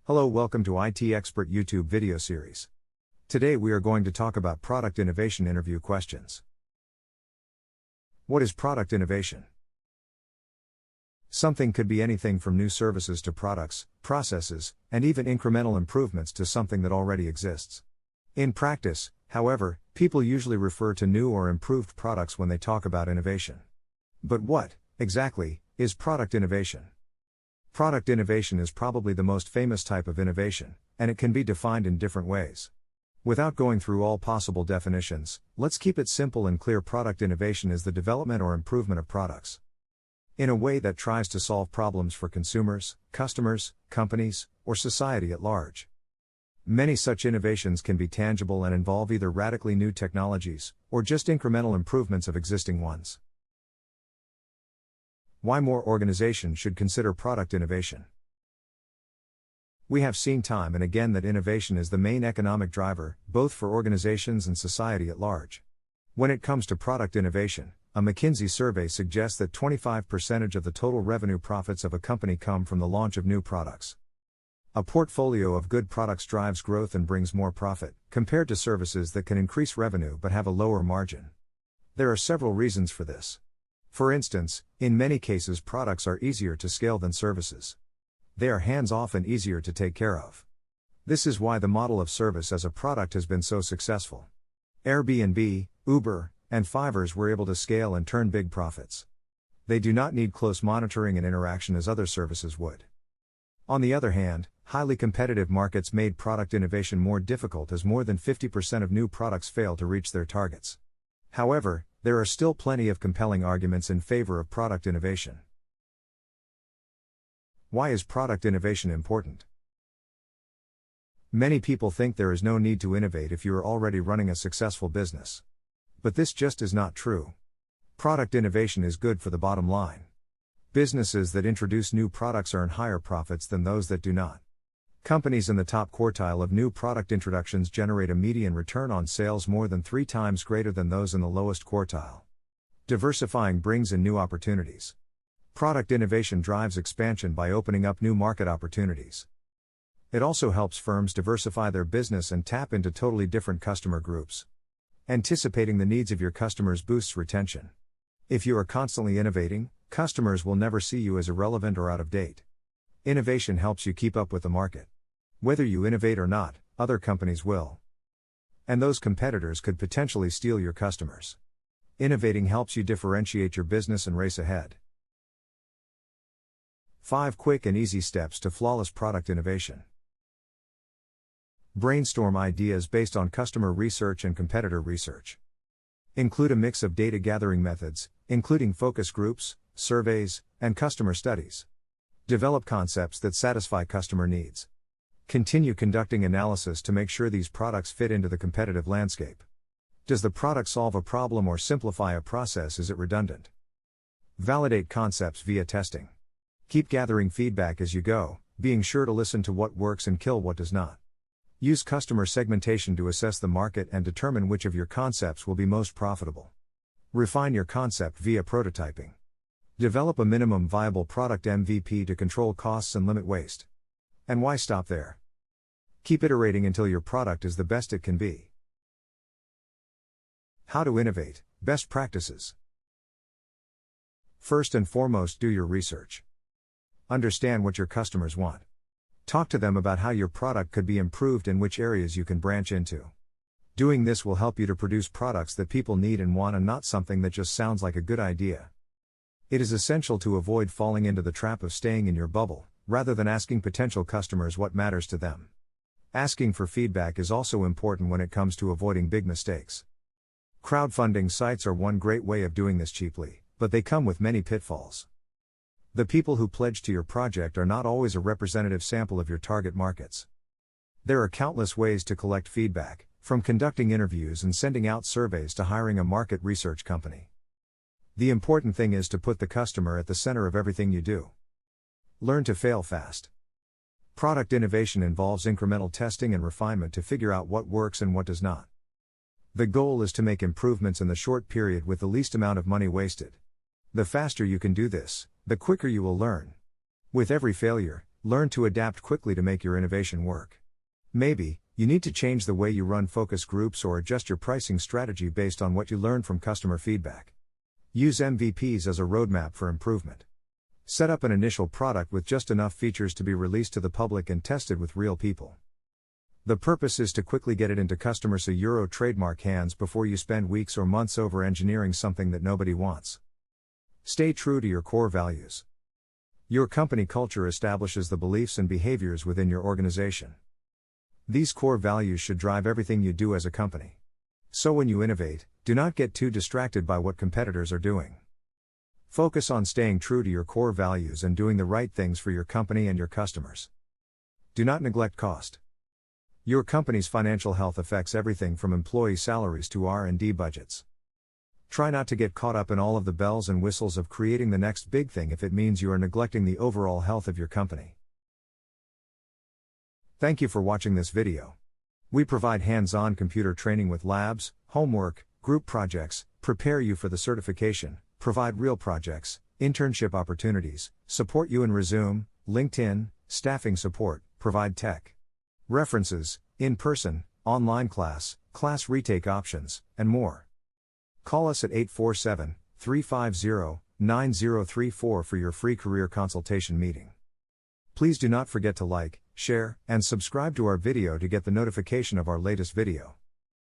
Hello, welcome to IT Expert YouTube video series. Today we are going to talk about product innovation interview questions. What is product innovation? Something could be anything from new services to products, processes, and even incremental improvements to something that already exists. In practice, however, people usually refer to new or improved products when they talk about innovation. But what, exactly, is product innovation? Product innovation is probably the most famous type of innovation, and it can be defined in different ways. Without going through all possible definitions, let's keep it simple and clear. Product innovation is the development or improvement of products in a way that tries to solve problems for consumers, customers, companies, or society at large. Many such innovations can be tangible and involve either radically new technologies, or just incremental improvements of existing ones. Why more organizations should consider product innovation? We have seen time and again that innovation is the main economic driver, both for organizations and society at large. When it comes to product innovation, a McKinsey survey suggests that 25% of the total revenue profits of a company come from the launch of new products. A portfolio of good products drives growth and brings more profit, compared to services that can increase revenue but have a lower margin. There are several reasons for this. For instance, in many cases products are easier to scale than services. They are hands-off and easier to take care of. This is why the model of service as a product has been so successful. Airbnb, Uber, and Fiverr were able to scale and turn big profits. They do not need close monitoring and interaction as other services would. On the other hand, highly competitive markets made product innovation more difficult as more than 50% of new products fail to reach their targets. However, there are still plenty of compelling arguments in favor of product innovation. Why is product innovation important? Many people think there is no need to innovate if you are already running a successful business. But this just is not true. Product innovation is good for the bottom line. Businesses that introduce new products earn higher profits than those that do not. Companies in the top quartile of new product introductions generate a median return on sales more than 3 times greater than those in the lowest quartile. Diversifying brings in new opportunities. Product innovation drives expansion by opening up new market opportunities. It also helps firms diversify their business and tap into totally different customer groups. Anticipating the needs of your customers boosts retention. If you are constantly innovating, customers will never see you as irrelevant or out of date. Innovation helps you keep up with the market. Whether you innovate or not, other companies will. And those competitors could potentially steal your customers. Innovating helps you differentiate your business and race ahead. 5 quick and easy steps to flawless product innovation. Brainstorm ideas based on customer research and competitor research. Include a mix of data gathering methods, including focus groups, surveys, and customer studies. Develop concepts that satisfy customer needs. Continue conducting analysis to make sure these products fit into the competitive landscape. Does the product solve a problem or simplify a process? Is it redundant? Validate concepts via testing. Keep gathering feedback as you go, being sure to listen to what works and kill what does not. Use customer segmentation to assess the market and determine which of your concepts will be most profitable. Refine your concept via prototyping. Develop a minimum viable product MVP to control costs and limit waste. And why stop there? Keep iterating until your product is the best it can be. How to innovate, best practices. First and foremost, do your research. Understand what your customers want. Talk to them about how your product could be improved and which areas you can branch into. Doing this will help you to produce products that people need and want and not something that just sounds like a good idea. It is essential to avoid falling into the trap of staying in your bubble, rather than asking potential customers what matters to them. Asking for feedback is also important when it comes to avoiding big mistakes. Crowdfunding sites are one great way of doing this cheaply, but they come with many pitfalls. The people who pledge to your project are not always a representative sample of your target markets. There are countless ways to collect feedback, from conducting interviews and sending out surveys to hiring a market research company. The important thing is to put the customer at the center of everything you do. Learn to fail fast. Product innovation involves incremental testing and refinement to figure out what works and what does not. The goal is to make improvements in the short period with the least amount of money wasted. The faster you can do this, the quicker you will learn. With every failure, Learn to adapt quickly to make your innovation work. Maybe, you need to change the way you run focus groups or adjust your pricing strategy based on what you learned from customer feedback. Use MVPs as a roadmap for improvement. Set up an initial product with just enough features to be released to the public and tested with real people. The purpose is to quickly get it into customers' Euro trademark hands before you spend weeks or months over engineering something that nobody wants. Stay true to your core values. Your company culture establishes the beliefs and behaviors within your organization. These core values should drive everything you do as a company. So when you innovate, do not get too distracted by what competitors are doing. Focus on staying true to your core values and doing the right things for your company and your customers. Do not neglect cost. Your company's financial health affects everything from employee salaries to R&D budgets. Try not to get caught up in all of the bells and whistles of creating the next big thing if it means you are neglecting the overall health of your company. Thank you for watching this video. We provide hands-on computer training with labs, homework, group projects, prepare you for the certification, provide real projects, internship opportunities, support you in Resume, LinkedIn, staffing support, provide tech references, in-person, online class retake options, and more. Call us at 847-350-9034 for your free career consultation meeting. Please do not forget to like, share, and subscribe to our video to get the notification of our latest video.